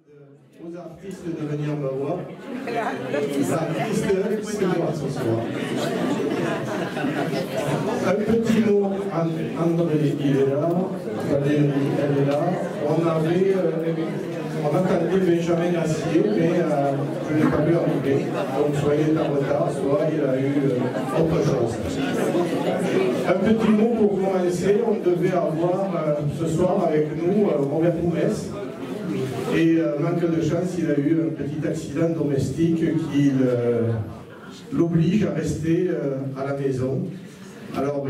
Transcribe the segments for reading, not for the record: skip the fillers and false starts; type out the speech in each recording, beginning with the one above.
aux artistes de venir me voir. Les artistes, c'est moi ce soir. Un petit mot, André, il est là, Valérie, elle est là. On attendait Benjamin Assier, mais je n'ai pas vu arriver. Donc soit il est en retard, soit il a eu autre chose. Un petit mot pour commencer, on devait avoir ce soir avec nous Robert Poumès. Et manque de chance, il a eu un petit accident domestique qui l'oblige à rester à la maison. Alors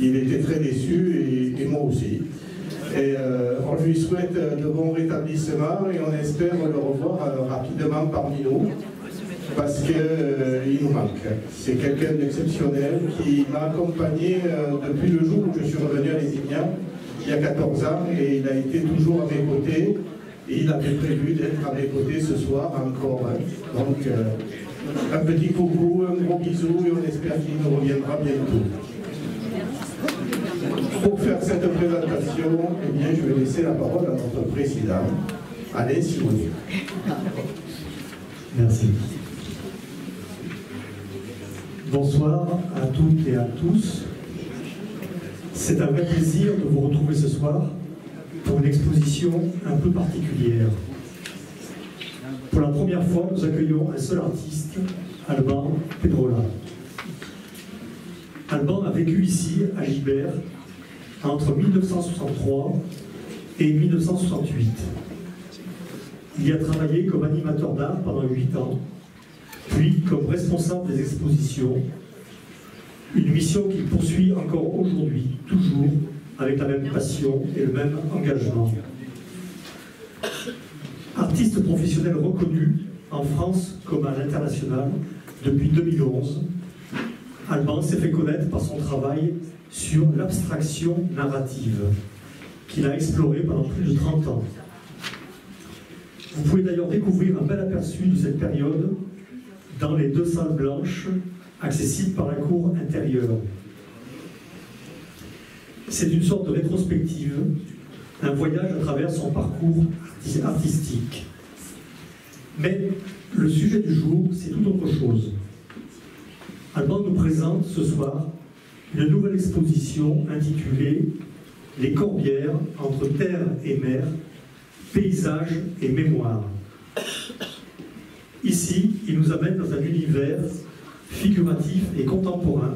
il était très déçu et moi aussi. Et on lui souhaite de bons rétablissements et on espère le revoir rapidement parmi nous parce qu'il nous manque. C'est quelqu'un d'exceptionnel qui m'a accompagné depuis le jour où je suis revenu à Lézignan, il y a 14 ans, et il a été toujours à mes côtés. Et il avait prévu d'être à mes côtés ce soir encore. Donc, un petit coucou, un gros bisou, et on espère qu'il nous reviendra bientôt. Pour faire cette présentation, eh bien, je vais laisser la parole à notre président, Alain Simonier. Merci. Bonsoir à toutes et à tous. C'est un vrai plaisir de vous retrouver ce soir pour une exposition un peu particulière. Pour la première fois, nous accueillons un seul artiste, Alban Pedrola. Alban a vécu ici, à Gibert, entre 1963 et 1968. Il y a travaillé comme animateur d'art pendant 8 ans, puis comme responsable des expositions, une mission qu'il poursuit encore aujourd'hui, toujours avec la même passion et le même engagement. Artiste professionnel reconnu en France comme à l'international depuis 2011, Alban s'est fait connaître par son travail sur l'abstraction narrative, qu'il a exploré pendant plus de 30 ans. Vous pouvez d'ailleurs découvrir un bel aperçu de cette période dans les 2 salles blanches accessibles par la cour intérieure. C'est une sorte de rétrospective, un voyage à travers son parcours artistique. Mais le sujet du jour, c'est tout autre chose. Alban nous présente ce soir une nouvelle exposition intitulée « Les Corbières entre terre et mer, paysages et mémoire ». Ici, il nous amène dans un univers figuratif et contemporain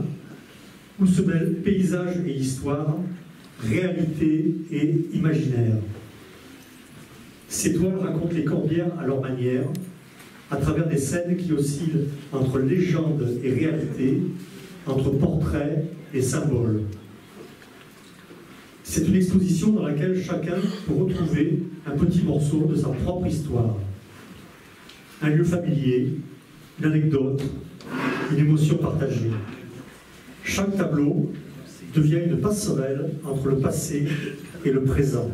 où se mêlent paysage et histoire, réalité et imaginaire. Ces toiles racontent les Corbières à leur manière, à travers des scènes qui oscillent entre légende et réalité, entre portraits et symboles. C'est une exposition dans laquelle chacun peut retrouver un petit morceau de sa propre histoire. Un lieu familier, une anecdote, une émotion partagée. Chaque tableau devient une passerelle entre le passé et le présent.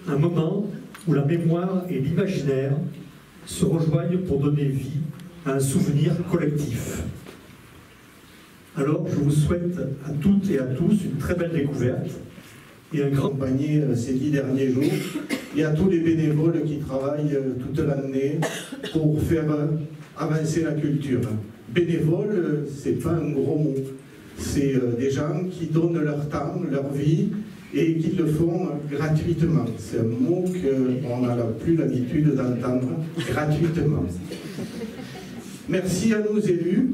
Un moment où la mémoire et l'imaginaire se rejoignent pour donner vie à un souvenir collectif. Alors, je vous souhaite à toutes et à tous une très belle découverte et un grand Accompagné ces 10 derniers jours, et à tous les bénévoles qui travaillent toute l'année pour faire avancer la culture. Bénévole, c'est pas un gros mot. C'est des gens qui donnent leur temps, leur vie, et qui le font gratuitement. C'est un mot qu'on n'a plus l'habitude d'entendre, gratuitement. Merci à nos élus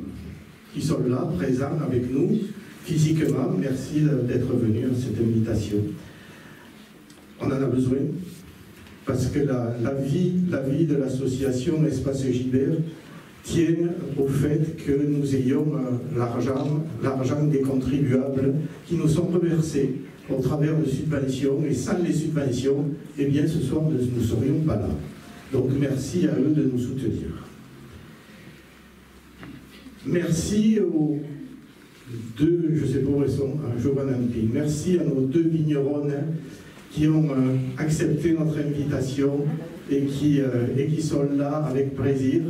qui sont là, présents avec nous, physiquement. Merci d'être venus à cette invitation. On en a besoin, parce que la vie de l'association Espace Gibert tient au fait que nous ayons l'argent des contribuables qui nous sont reversés au travers de subventions, et sans les subventions, eh bien ce soir nous ne serions pas là. Donc merci à eux de nous soutenir. Merci aux 2, je ne sais pas où elles sont, merci à nos 2 vigneronnes qui ont accepté notre invitation et qui sont là avec plaisir,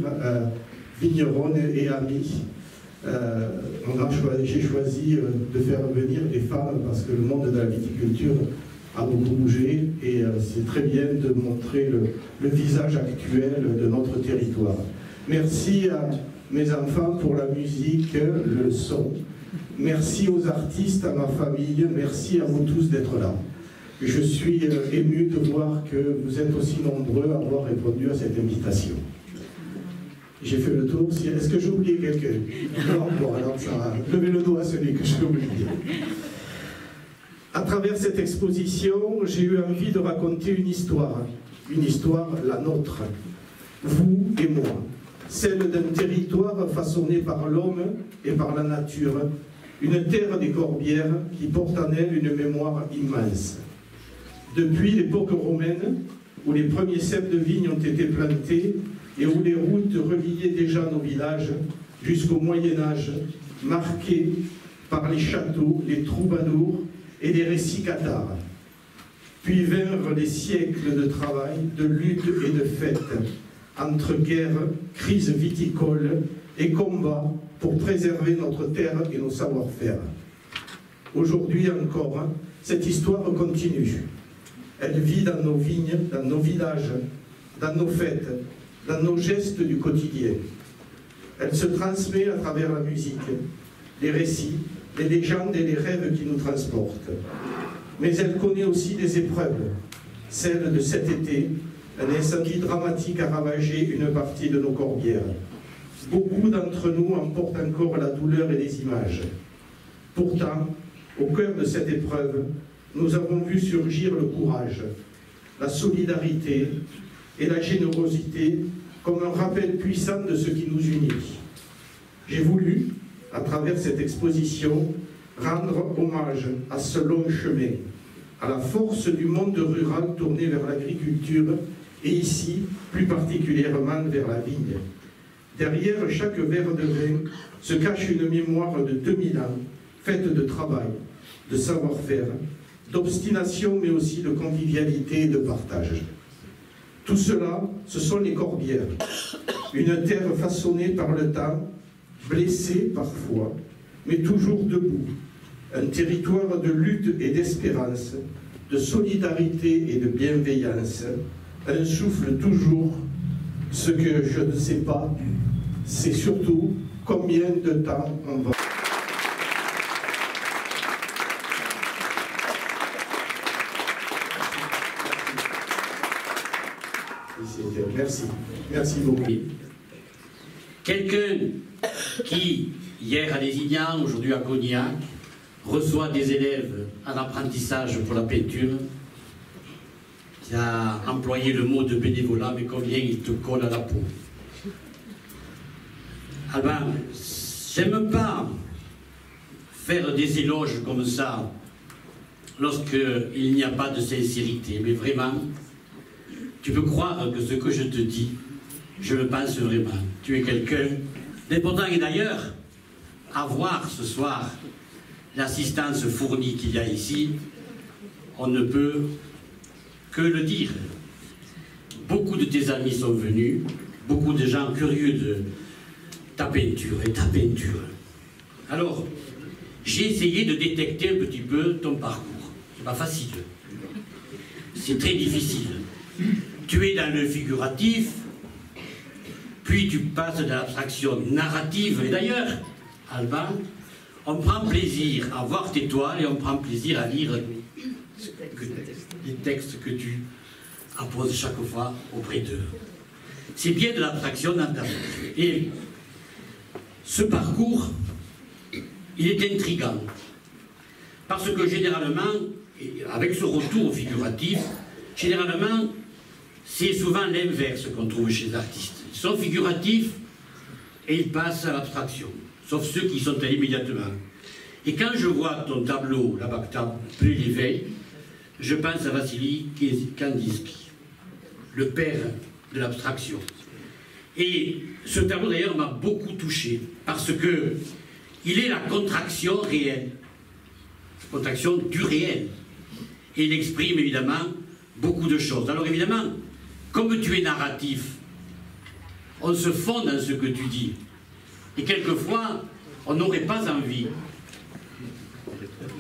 vigneronnes et amis. J'ai choisi de faire venir des femmes parce que le monde de la viticulture a beaucoup bougé et c'est très bien de montrer le visage actuel de notre territoire. Merci à mes enfants pour la musique, le son. Merci aux artistes, à ma famille, merci à vous tous d'être là. Je suis ému de voir que vous êtes aussi nombreux à avoir répondu à cette invitation. J'ai fait le tour. Est-ce que j'ai oublié quelqu'un? Non, bon, alors ça va. Levez le doigt à celui que j'ai oublié. À travers cette exposition, j'ai eu envie de raconter une histoire, la nôtre, vous et moi, celle d'un territoire façonné par l'homme et par la nature, une terre des Corbières qui porte en elle une mémoire immense. Depuis l'époque romaine, où les premiers cèpes de vignes ont été plantés et où les routes reliaient déjà nos villages, jusqu'au Moyen-Âge, marqués par les châteaux, les troubadours et les récits cathares. Puis vinrent des siècles de travail, de lutte et de fêtes, entre guerres, crises viticoles et combats pour préserver notre terre et nos savoir-faire. Aujourd'hui encore, cette histoire continue. Elle vit dans nos vignes, dans nos villages, dans nos fêtes, dans nos gestes du quotidien. Elle se transmet à travers la musique, les récits, les légendes et les rêves qui nous transportent. Mais elle connaît aussi des épreuves, celle de cet été, un incendie dramatique a ravagé une partie de nos Corbières. Beaucoup d'entre nous en portent encore la douleur et les images. Pourtant, au cœur de cette épreuve, nous avons vu surgir le courage, la solidarité et la générosité comme un rappel puissant de ce qui nous unit. J'ai voulu, à travers cette exposition, rendre hommage à ce long chemin, à la force du monde rural tourné vers l'agriculture et ici, plus particulièrement vers la vigne. Derrière chaque verre de vin se cache une mémoire de 2000 ans, faite de travail, de savoir-faire, d'obstination, mais aussi de convivialité et de partage. Tout cela, ce sont les Corbières, une terre façonnée par le temps, blessée parfois, mais toujours debout, un territoire de lutte et d'espérance, de solidarité et de bienveillance, un souffle toujours. Ce que je ne sais pas, c'est surtout combien de temps on va... Merci. Merci beaucoup. Quelqu'un qui, hier à Lézignan, aujourd'hui à Cognac, reçoit des élèves en apprentissage pour la peinture, qui a employé le mot de bénévolat, mais combien il te colle à la peau. Alors, j'aime pas faire des éloges comme ça lorsqu'il n'y a pas de sincérité, mais vraiment, tu peux croire que ce que je te dis, je le pense vraiment. Tu es quelqu'un d'important. Et d'ailleurs, à voir ce soir l'assistance fournie qu'il y a ici, on ne peut que le dire. Beaucoup de tes amis sont venus, beaucoup de gens curieux de ta peinture et ta peinture. Alors, j'ai essayé de détecter un petit peu ton parcours. C'est pas facile. C'est très difficile. Tu es dans le figuratif, puis tu passes de l'abstraction narrative. Et d'ailleurs, Alban, on prend plaisir à voir tes toiles et on prend plaisir à lire les textes que tu apposes chaque fois auprès d'eux. C'est bien de l'abstraction dans ta vie. Et ce parcours, il est intriguant. Parce que généralement, avec ce retour figuratif, généralement, c'est souvent l'inverse qu'on trouve chez les artistes. Ils sont figuratifs et ils passent à l'abstraction, sauf ceux qui sont allés immédiatement. Et quand je vois ton tableau, là-bas que tu as appelé l'éveil, je pense à Vassili Kandinsky, le père de l'abstraction. Et ce tableau d'ailleurs m'a beaucoup touché, parce que il est la contraction réelle, la contraction du réel. Et il exprime évidemment beaucoup de choses. Alors évidemment, comme tu es narratif, on se fond dans ce que tu dis. Et quelquefois, on n'aurait pas envie.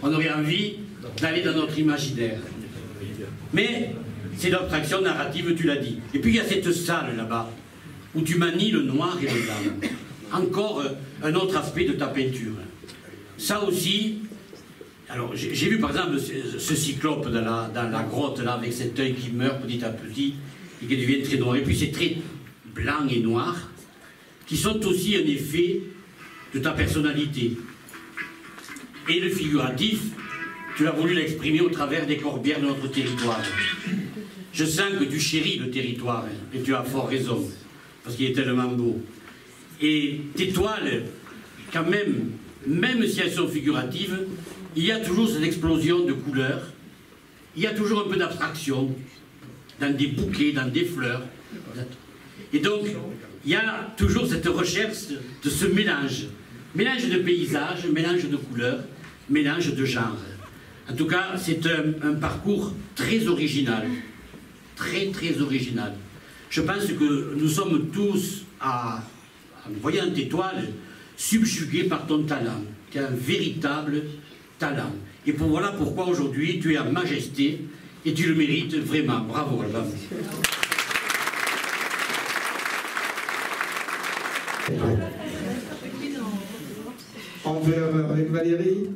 On aurait envie d'aller dans notre imaginaire. Mais c'est l'abstraction narrative, tu l'as dit. Et puis il y a cette salle là-bas, où tu manies le noir et le blanc. Encore un autre aspect de ta peinture. Ça aussi, alors j'ai vu par exemple ce cyclope dans la grotte là, avec cet œil qui meurt petit à petit et qui devient très noir. Et puis ces traits blancs et noirs, qui sont aussi un effet de ta personnalité. Et le figuratif, tu as voulu l'exprimer au travers des corbières de notre territoire. Je sens que tu chéris le territoire, et tu as fort raison, parce qu'il est tellement beau. Et tes toiles, quand même si elles sont figuratives, il y a toujours cette explosion de couleurs, il y a toujours un peu d'abstraction, dans des bouquets, dans des fleurs. Et donc, il y a toujours cette recherche de ce mélange. Mélange de paysages, mélange de couleurs, mélange de genres. En tout cas, c'est un parcours très original. Très, très original. Je pense que nous sommes tous, en voyant tes toiles, subjugués par ton talent. Tu as un véritable talent. Et voilà pourquoi aujourd'hui tu es en majesté et tu le mérites vraiment. Bravo, Alban. Envers avec Valérie,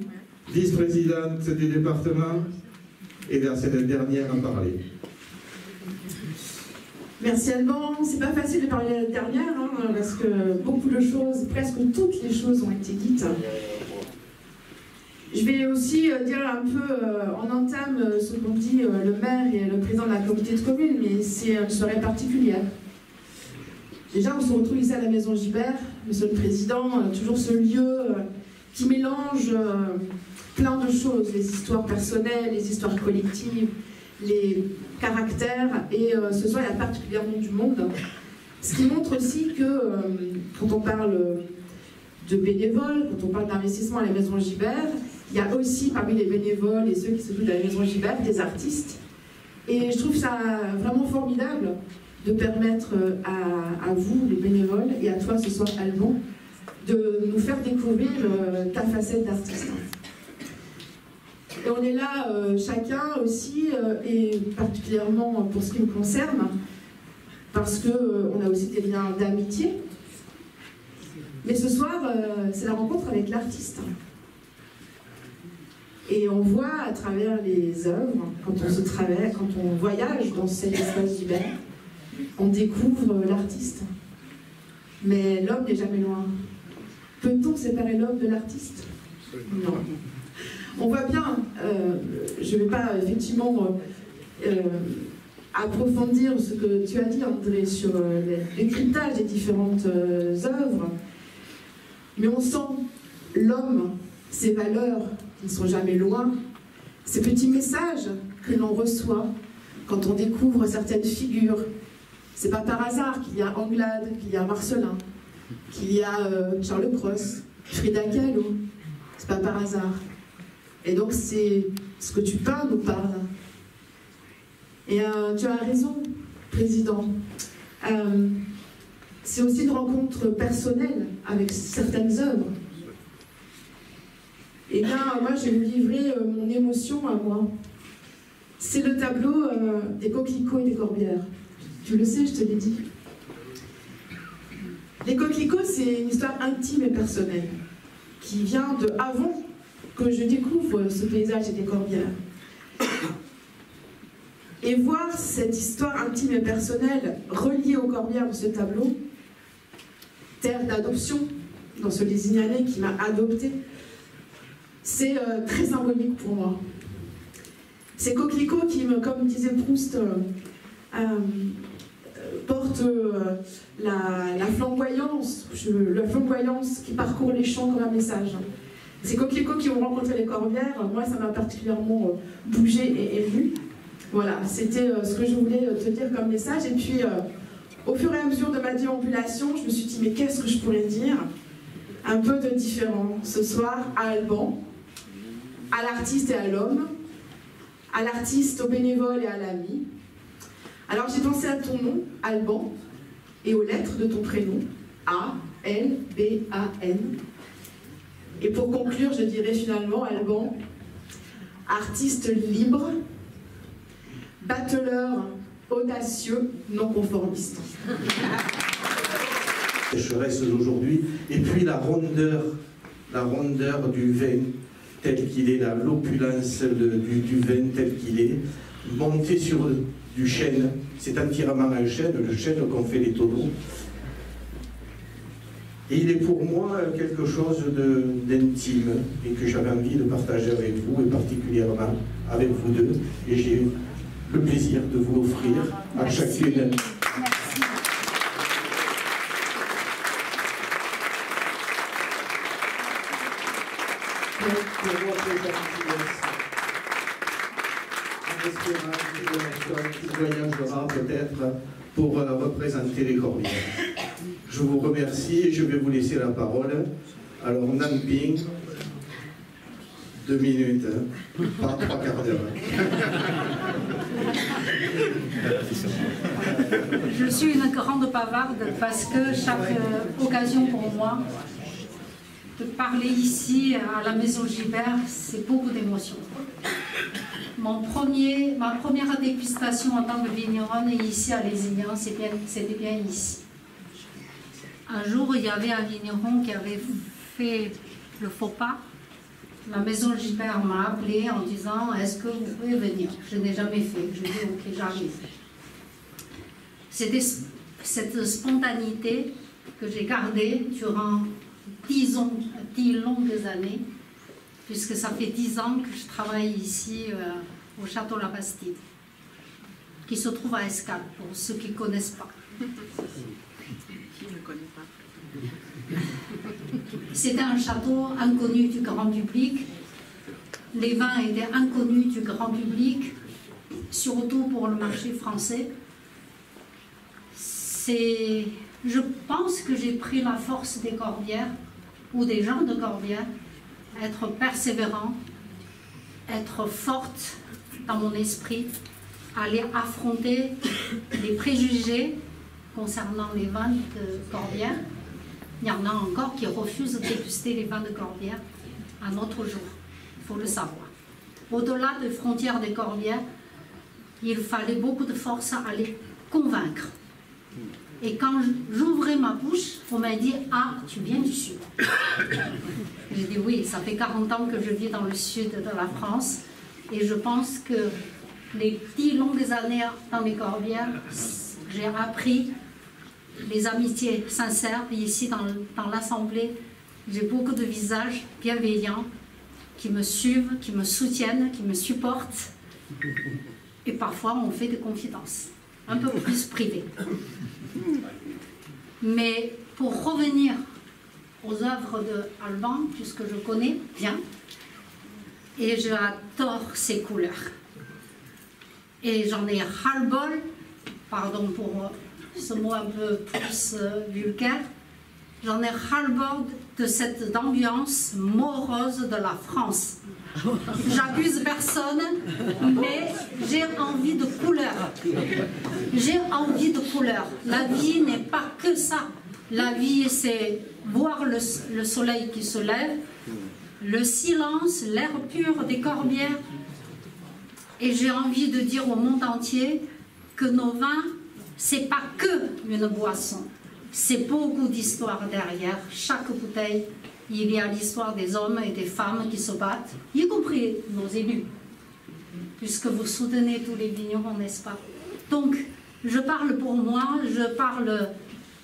vice-présidente du département, et vers cette dernière à parler. Merci Alban. C'est pas facile de parler à la dernière, hein, parce que beaucoup de choses, presque toutes les choses ont été dites. Je vais aussi dire un peu en entame ce qu'ont dit le maire et le président de la communauté de communes, mais c'est une soirée particulière. Déjà, on se retrouve ici à la Maison Gibert, Monsieur le Président, toujours ce lieu qui mélange plein de choses, les histoires personnelles, les histoires collectives, les caractères, et ce soir il y a particulièrement du monde. Ce qui montre aussi que quand on parle de bénévoles, quand on parle d'investissement à la Maison Gibert, il y a aussi parmi les bénévoles et ceux qui s'occupent de la Maison Gibert des artistes. Et je trouve ça vraiment formidable de permettre à vous, les bénévoles, et à toi ce soir, Alban, de nous faire découvrir ta facette d'artiste. Et on est là chacun aussi, et particulièrement pour ce qui me concerne, parce qu'on a aussi des liens d'amitié. Mais ce soir, c'est la rencontre avec l'artiste. Et on voit à travers les œuvres, quand on voyage dans cet espace Gibert, on découvre l'artiste. Mais l'homme n'est jamais loin. Peut-on séparer l'homme de l'artiste? Non. On voit bien, je ne vais pas effectivement approfondir ce que tu as dit, André, sur l'écritage des différentes œuvres, mais on sent l'homme, ses valeurs qui ne sont jamais loin, ces petits messages que l'on reçoit quand on découvre certaines figures. C'est pas par hasard qu'il y a Anglade, qu'il y a Marcelin, qu'il y a Charles Cros, Frida Kahlo. C'est pas par hasard. Et donc c'est ce que tu peins nous parle. Et tu as raison, Président. C'est aussi une rencontre personnelle avec certaines œuvres. Et bien, moi, je vais vous livrer mon émotion à moi. C'est le tableau des coquelicots et des corbières. Tu le sais, je te l'ai dit. Les coquelicots, c'est une histoire intime et personnelle, qui vient de avant que je découvre ce paysage et des corbières. Et voir cette histoire intime et personnelle reliée aux corbières de ce tableau, terre d'adoption, dans ce Lézignanais qui m'a adopté, c'est très symbolique pour moi. Ces coquelicots qui, comme disait Proust, portent la flamboyance qui parcourt les champs comme un message. Ces coquelicots qui ont rencontré les corbières, moi ça m'a particulièrement bougé et ému. Voilà, c'était ce que je voulais te dire comme message. Et puis, au fur et à mesure de ma déambulation, je me suis dit, mais qu'est-ce que je pourrais dire un peu de différent ce soir à Alban, à l'artiste et à l'homme, à l'artiste, au bénévole et à l'ami. Alors j'ai pensé à ton nom, Alban, et aux lettres de ton prénom, A-L-B-A-N. Et pour conclure, je dirais finalement, Alban, artiste libre, battleur audacieux, non conformiste. Sécheresse d'aujourd'hui, et puis la rondeur du vin tel qu'il est, l'opulence du vin tel qu'il est, monté sur du chêne, c'est entièrement un chêne, le chêne qu'on fait les tonneaux. Et il est pour moi quelque chose d'intime et que j'avais envie de partager avec vous, et particulièrement avec vous deux. Et j'ai eu le plaisir de vous l'offrir à chacune. En espérant qu'il voyagera peut-être pour représenter les Corbières. Je vous remercie et je vais vous laisser la parole. Alors, Namping, 2 minutes, hein, pas 3 quarts d'heure. Je suis une grande bavarde parce que chaque occasion pour moi de parler ici à la Maison Gibert, c'est beaucoup d'émotions. Ma première dégustation en tant que vigneronne ici à Lézignan, c'était bien ici. Un jour, il y avait un vigneron qui avait fait le faux pas. La Maison Gibert m'a appelé en disant « Est-ce que vous pouvez venir ?» Je n'ai jamais fait. Je dis « Ok, j'arrive. » C'était cette spontanéité que j'ai gardée durant 10 longues années, puisque ça fait 10 ans que je travaille ici au Château La Bastide, qui se trouve à Escales, pour ceux qui ne connaissent pas. C'était un château inconnu du grand public. Les vins étaient inconnus du grand public, surtout pour le marché français. Je pense que j'ai pris la force des Corbières, ou des gens de Corbières, être persévérant, être forte dans mon esprit, aller affronter les préjugés concernant les vins de Corbières. Il y en a encore qui refusent de déguster les vins de Corbières à notre jour, il faut le savoir. Au-delà des frontières des Corbières, il fallait beaucoup de force à les convaincre. Et quand j'ouvrais ma bouche, on m'a dit « Ah, tu viens du Sud ». J'ai dit « Oui, ça fait 40 ans que je vis dans le Sud de la France et je pense que les 10 longues années dans les Corbières, j'ai appris les amitiés sincères. Et ici, dans l'Assemblée, j'ai beaucoup de visages bienveillants qui me suivent, qui me soutiennent, qui me supportent. Et parfois, on fait des confidences, un peu plus privées. Mais pour revenir aux œuvres de Alban, puisque je connais bien, et j'adore ses couleurs. Et j'en ai ras-le-bol, pardon pour ce mot un peu plus vulgaire, j'en ai ras-le-bol de cette ambiance morose de la France. J'accuse personne, mais j'ai envie de couleur. J'ai envie de couleur. La vie n'est pas que ça. La vie, c'est voir le soleil qui se lève, le silence, l'air pur des Corbières. Et j'ai envie de dire au monde entier que nos vins, c'est pas que une boisson. C'est beaucoup d'histoire derrière. Chaque bouteille, il y a l'histoire des hommes et des femmes qui se battent, y compris nos élus, puisque vous soutenez tous les vignerons, n'est-ce pas? Donc, je parle pour moi, je parle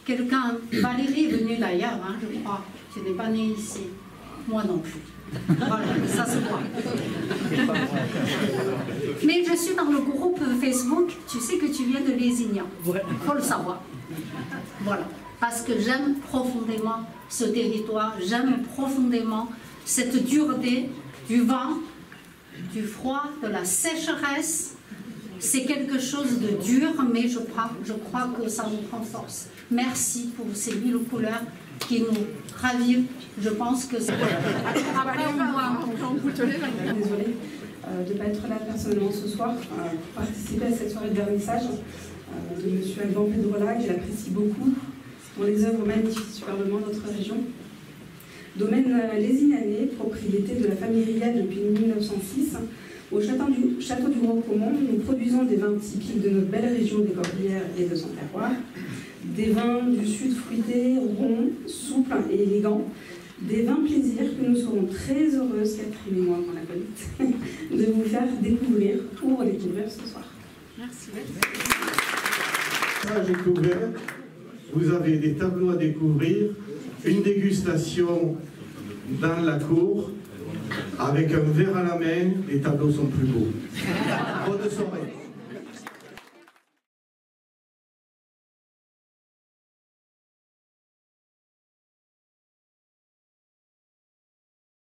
quelqu'un... Valérie est venue d'ailleurs, hein, je crois. Tu n'es pas née ici. Moi non plus. Voilà, ça se voit. Mais je suis dans le groupe Facebook, tu sais que tu viens de Lézignan. Il faut le savoir. Voilà. Parce que j'aime profondément ce territoire, j'aime profondément cette dureté du vent, du froid, de la sécheresse. C'est quelque chose de dur, mais je crois que ça nous prend force. Merci pour ces 1000 couleurs qui nous ravivent. Je pense que c'est... Après, on va goûter les vins. Désolée de ne pas être là personnellement ce soir pour participer à cette soirée de vernissage de M. Alban Pedrola, que j'apprécie beaucoup pour les œuvres magnifiques superbement de notre région. Domaine Lézignanais, propriété de la famille Riel depuis 1906. Au château du Rocomont, nous produisons des vins typiques de notre belle région des Cordillères et de son terroir. Des vins du sud fruités, ronds, souples et élégants. Des vins plaisir que nous serons très heureuses, Catherine et moi, qu'on l'appelle, de vous faire découvrir ou redécouvrir ce soir. Merci. J'ai couvert, vous avez des tableaux à découvrir, une dégustation dans la cour, avec un verre à la main, les tableaux sont plus beaux. Bonne soirée.